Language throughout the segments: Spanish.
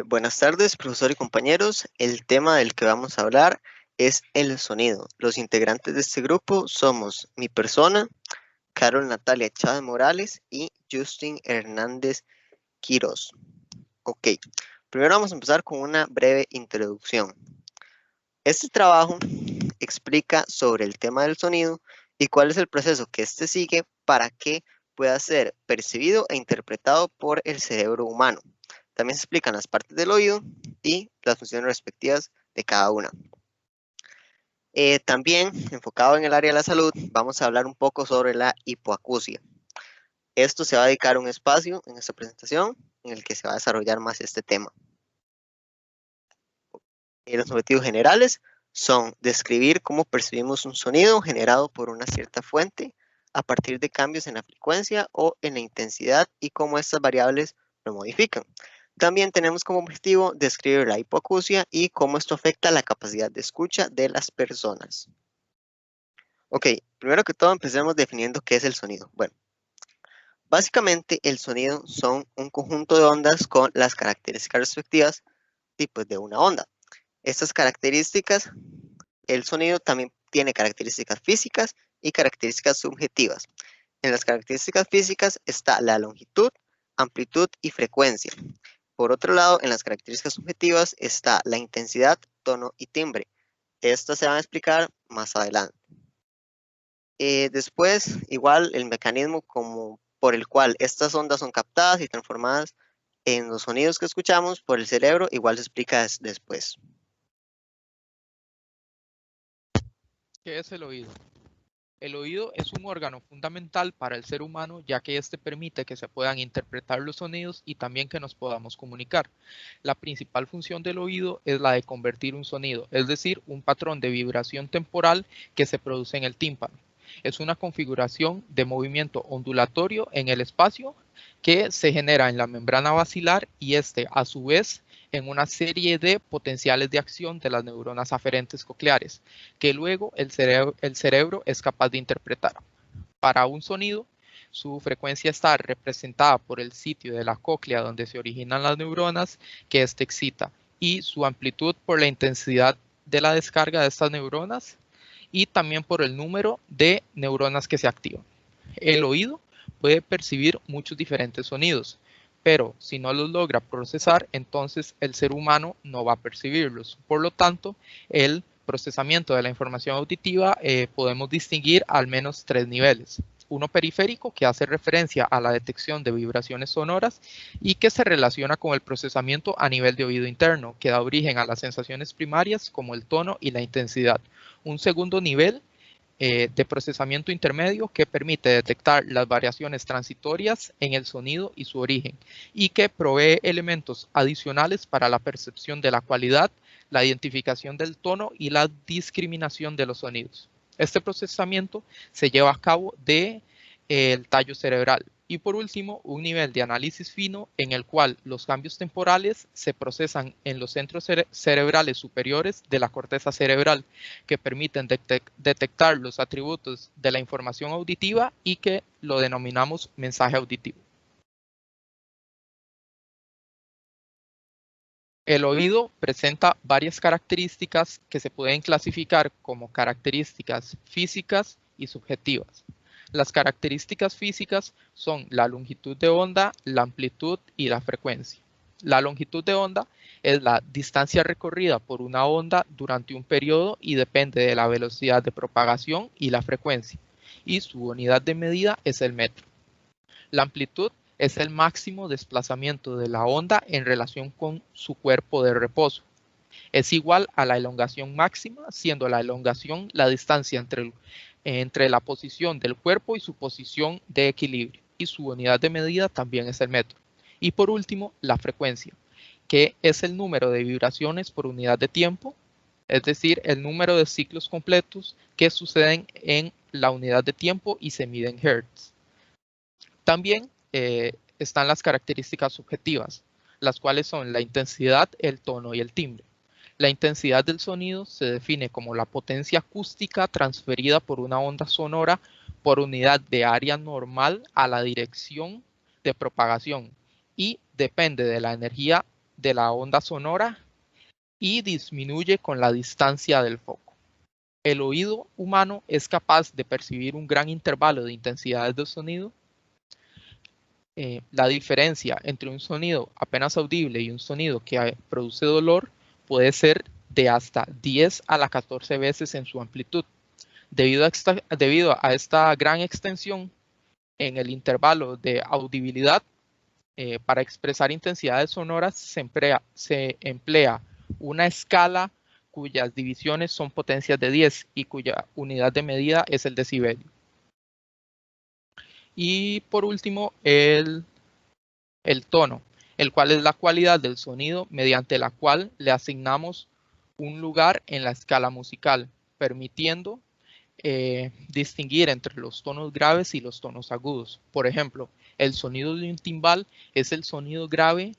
Buenas tardes, profesor y compañeros. El tema del que vamos a hablar es el sonido. Los integrantes de este grupo somos mi persona, Carol Natalia Chávez Morales y Justin Hernández Quiroz. Ok, primero vamos a empezar con una breve introducción. Este trabajo explica sobre el tema del sonido y cuál es el proceso que éste sigue para que pueda ser percibido e interpretado por el cerebro humano. También se explican las partes del oído y las funciones respectivas de cada una. También, enfocado en el área de la salud, vamos a hablar un poco sobre la hipoacusia. Esto se va a dedicar un espacio en esta presentación en el que se va a desarrollar más este tema. Los objetivos generales son describir cómo percibimos un sonido generado por una cierta fuente a partir de cambios en la frecuencia o en la intensidad y cómo estas variables lo modifican. También tenemos como objetivo describir la hipoacusia y cómo esto afecta la capacidad de escucha de las personas. Ok, primero que todo empecemos definiendo qué es el sonido. Bueno, básicamente el sonido son un conjunto de ondas con las características respectivas tipos de una onda. Estas características, el sonido también tiene características físicas y características subjetivas. En las características físicas está la longitud, amplitud y frecuencia. Por otro lado, en las características subjetivas está la intensidad, tono y timbre. Estas se van a explicar más adelante. Después, igual, el mecanismo por el cual estas ondas son captadas y transformadas en los sonidos que escuchamos por el cerebro, igual se explica después. ¿Qué es el oído? El oído es un órgano fundamental para el ser humano, ya que este permite que se puedan interpretar los sonidos y también que nos podamos comunicar. La principal función del oído es la de convertir un sonido, es decir, un patrón de vibración temporal que se produce en el tímpano. Es una configuración de movimiento ondulatorio en el espacio que se genera en la membrana basilar y este, a su vez, en una serie de potenciales de acción de las neuronas aferentes cocleares, que luego el cerebro es capaz de interpretar. Para un sonido, su frecuencia está representada por el sitio de la cóclea donde se originan las neuronas que éste excita y su amplitud por la intensidad de la descarga de estas neuronas y también por el número de neuronas que se activan. El oído puede percibir muchos diferentes sonidos, pero si no los logra procesar, entonces el ser humano no va a percibirlos. Por lo tanto, el procesamiento de la información auditiva podemos distinguir al menos tres niveles. Uno periférico, que hace referencia a la detección de vibraciones sonoras y que se relaciona con el procesamiento a nivel de oído interno, que da origen a las sensaciones primarias como el tono y la intensidad. Un segundo nivel de procesamiento intermedio que permite detectar las variaciones transitorias en el sonido y su origen y que provee elementos adicionales para la percepción de la cualidad, la identificación del tono y la discriminación de los sonidos. Este procesamiento se lleva a cabo del tallo cerebral. Y por último, un nivel de análisis fino en el cual los cambios temporales se procesan en los centros cerebrales superiores de la corteza cerebral, que permiten detectar los atributos de la información auditiva y que lo denominamos mensaje auditivo. El oído presenta varias características que se pueden clasificar como características físicas y subjetivas. Las características físicas son la longitud de onda, la amplitud y la frecuencia. La longitud de onda es la distancia recorrida por una onda durante un periodo y depende de la velocidad de propagación y la frecuencia, y su unidad de medida es el metro. La amplitud es el máximo desplazamiento de la onda en relación con su cuerpo de reposo. Es igual a la elongación máxima, siendo la elongación la distancia entre la posición del cuerpo y su posición de equilibrio. Y su unidad de medida también es el metro. Y por último, la frecuencia, que es el número de vibraciones por unidad de tiempo, es decir, el número de ciclos completos que suceden en la unidad de tiempo y se mide en hertz. También están las características subjetivas, las cuales son la intensidad, el tono y el timbre. La intensidad del sonido se define como la potencia acústica transferida por una onda sonora por unidad de área normal a la dirección de propagación y depende de la energía de la onda sonora y disminuye con la distancia del foco. El oído humano es capaz de percibir un gran intervalo de intensidades de sonido. La diferencia entre un sonido apenas audible y un sonido que produce dolor puede ser de hasta 10 a la 14 veces en su amplitud. Debido a esta gran extensión en el intervalo de audibilidad, para expresar intensidades sonoras se emplea una escala cuyas divisiones son potencias de 10 y cuya unidad de medida es el decibelio. Y por último, el tono, el cual es la cualidad del sonido mediante la cual le asignamos un lugar en la escala musical, permitiendo distinguir entre los tonos graves y los tonos agudos. Por ejemplo, el sonido de un timbal es el sonido grave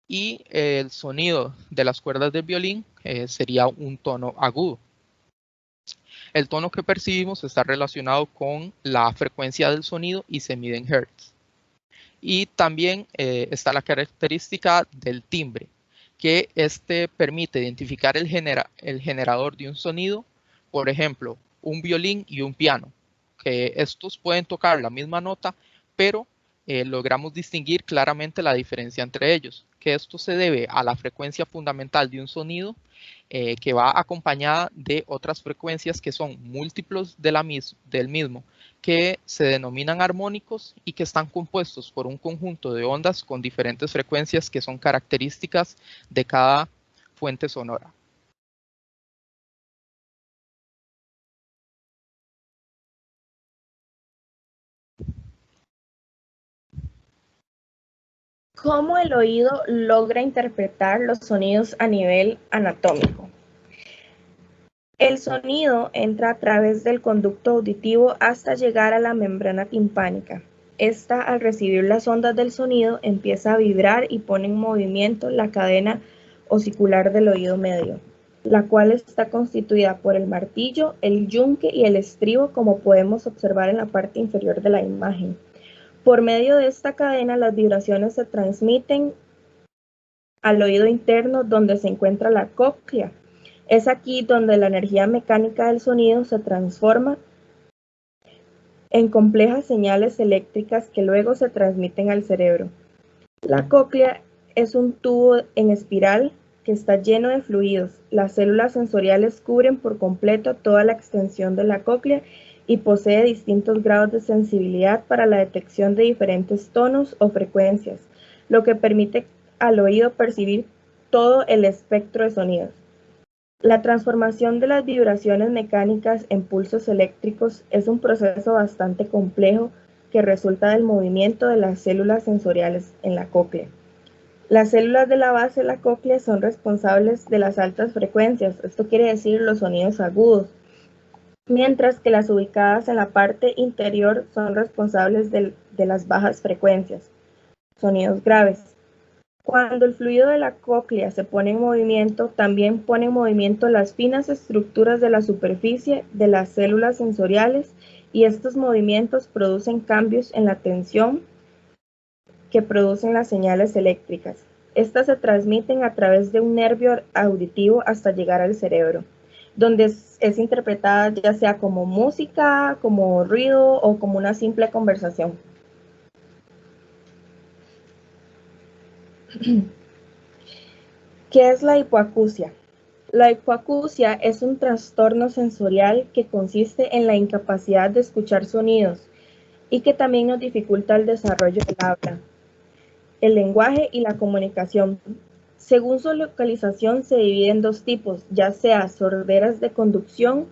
y el sonido de las cuerdas del violín sería un tono agudo. El tono que percibimos está relacionado con la frecuencia del sonido y se mide en hertz. Y también está la característica del timbre, que permite identificar el generador de un sonido, por ejemplo, un violín y un piano, que estos pueden tocar la misma nota, pero logramos distinguir claramente la diferencia entre ellos, que esto se debe a la frecuencia fundamental de un sonido que va acompañada de otras frecuencias que son múltiplos del mismo, que se denominan armónicos y que están compuestos por un conjunto de ondas con diferentes frecuencias que son características de cada fuente sonora. ¿Cómo el oído logra interpretar los sonidos a nivel anatómico? El sonido entra a través del conducto auditivo hasta llegar a la membrana timpánica. Esta, al recibir las ondas del sonido, empieza a vibrar y pone en movimiento la cadena osicular del oído medio, la cual está constituida por el martillo, el yunque y el estribo, como podemos observar en la parte inferior de la imagen. Por medio de esta cadena, las vibraciones se transmiten al oído interno, donde se encuentra la cóclea. Es aquí donde la energía mecánica del sonido se transforma en complejas señales eléctricas que luego se transmiten al cerebro. La cóclea es un tubo en espiral que está lleno de fluidos. Las células sensoriales cubren por completo toda la extensión de la cóclea y posee distintos grados de sensibilidad para la detección de diferentes tonos o frecuencias, lo que permite al oído percibir todo el espectro de sonidos. La transformación de las vibraciones mecánicas en pulsos eléctricos es un proceso bastante complejo que resulta del movimiento de las células sensoriales en la cóclea. Las células de la base de la cóclea son responsables de las altas frecuencias, esto quiere decir los sonidos agudos, mientras que las ubicadas en la parte interior son responsables de las bajas frecuencias, sonidos graves. Cuando el fluido de la cóclea se pone en movimiento, también pone en movimiento las finas estructuras de la superficie de las células sensoriales y estos movimientos producen cambios en la tensión que producen las señales eléctricas. Estas se transmiten a través de un nervio auditivo hasta llegar al cerebro, donde es interpretada ya sea como música, como ruido o como una simple conversación. ¿Qué es la hipoacusia? La hipoacusia es un trastorno sensorial que consiste en la incapacidad de escuchar sonidos y que también nos dificulta el desarrollo del habla, el lenguaje y la comunicación. Según su localización se divide en dos tipos, ya sea sorderas de conducción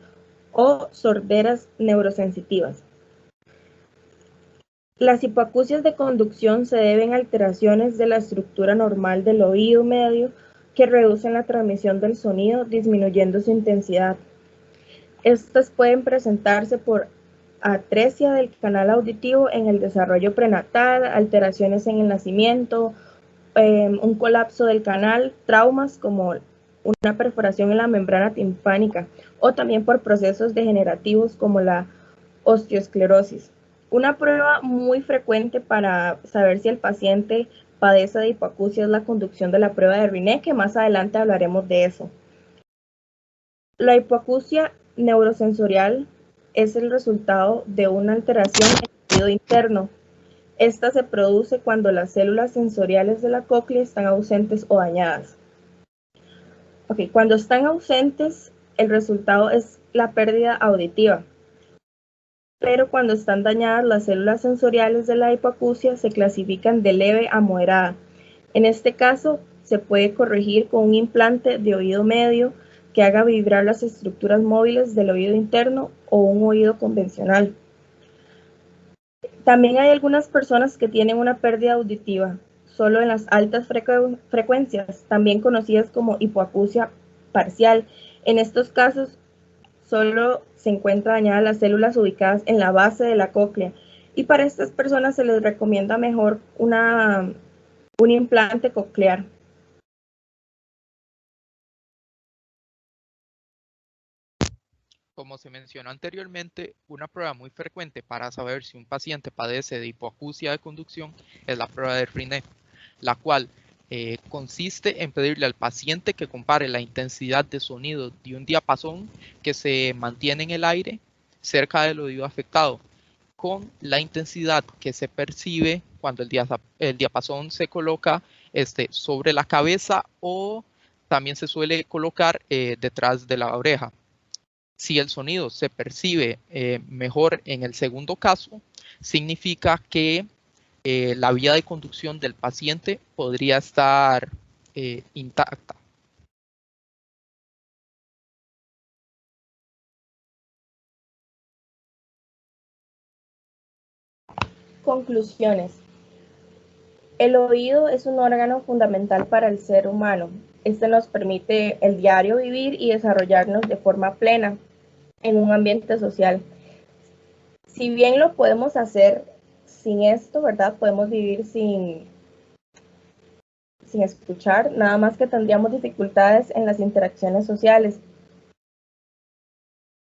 o sorderas neurosensitivas. Las hipoacusias de conducción se deben a alteraciones de la estructura normal del oído medio que reducen la transmisión del sonido, disminuyendo su intensidad. Estas pueden presentarse por atresia del canal auditivo en el desarrollo prenatal, alteraciones en el nacimiento, un colapso del canal, traumas como una perforación en la membrana timpánica o también por procesos degenerativos como la osteoesclerosis. Una prueba muy frecuente para saber si el paciente padece de hipoacusia es la conducción de la prueba de Riné, que más adelante hablaremos de eso. La hipoacusia neurosensorial es el resultado de una alteración en el oído interno. Esta se produce cuando las células sensoriales de la cóclea están ausentes o dañadas. Cuando están ausentes, el resultado es la pérdida auditiva. Pero cuando están dañadas, las células sensoriales de la hipoacusia se clasifican de leve a moderada. En este caso, se puede corregir con un implante de oído medio que haga vibrar las estructuras móviles del oído interno o un oído convencional. También hay algunas personas que tienen una pérdida auditiva solo en las altas frecuencias, también conocidas como hipoacusia parcial. En estos casos, solo se encuentran dañadas las células ubicadas en la base de la cóclea, y para estas personas se les recomienda mejor un implante coclear. Como se mencionó anteriormente, una prueba muy frecuente para saber si un paciente padece de hipoacusia de conducción es la prueba de Riné, la cual consiste en pedirle al paciente que compare la intensidad de sonido de un diapasón que se mantiene en el aire cerca del oído afectado con la intensidad que se percibe cuando el diapasón se coloca sobre la cabeza, o también se suele colocar detrás de la oreja. Si el sonido se percibe mejor en el segundo caso, significa que la vía de conducción del paciente podría estar intacta. Conclusiones. El oído es un órgano fundamental para el ser humano. Este nos permite el diario vivir y desarrollarnos de forma plena en un ambiente social. Si bien lo podemos hacer sin esto, ¿verdad? Podemos vivir sin escuchar, nada más que tendríamos dificultades en las interacciones sociales.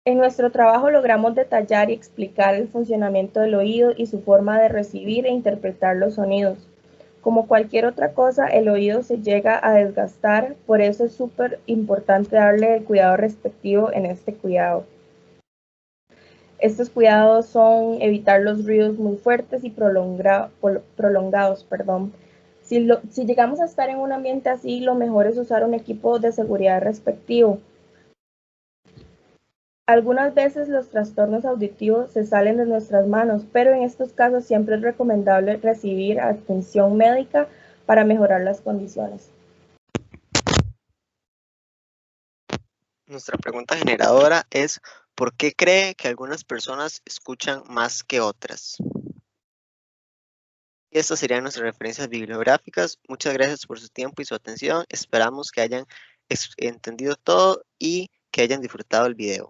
En nuestro trabajo logramos detallar y explicar el funcionamiento del oído y su forma de recibir e interpretar los sonidos. Como cualquier otra cosa, el oído se llega a desgastar, por eso es súper importante darle el cuidado respectivo en este cuidado. Estos cuidados son evitar los ruidos muy fuertes y prolongados. Si llegamos a estar en un ambiente así, lo mejor es usar un equipo de seguridad respectivo. Algunas veces los trastornos auditivos se salen de nuestras manos, pero en estos casos siempre es recomendable recibir atención médica para mejorar las condiciones. Nuestra pregunta generadora es: ¿por qué cree que algunas personas escuchan más que otras? Y estas serían nuestras referencias bibliográficas. Muchas gracias por su tiempo y su atención. Esperamos que hayan entendido todo y que hayan disfrutado el video.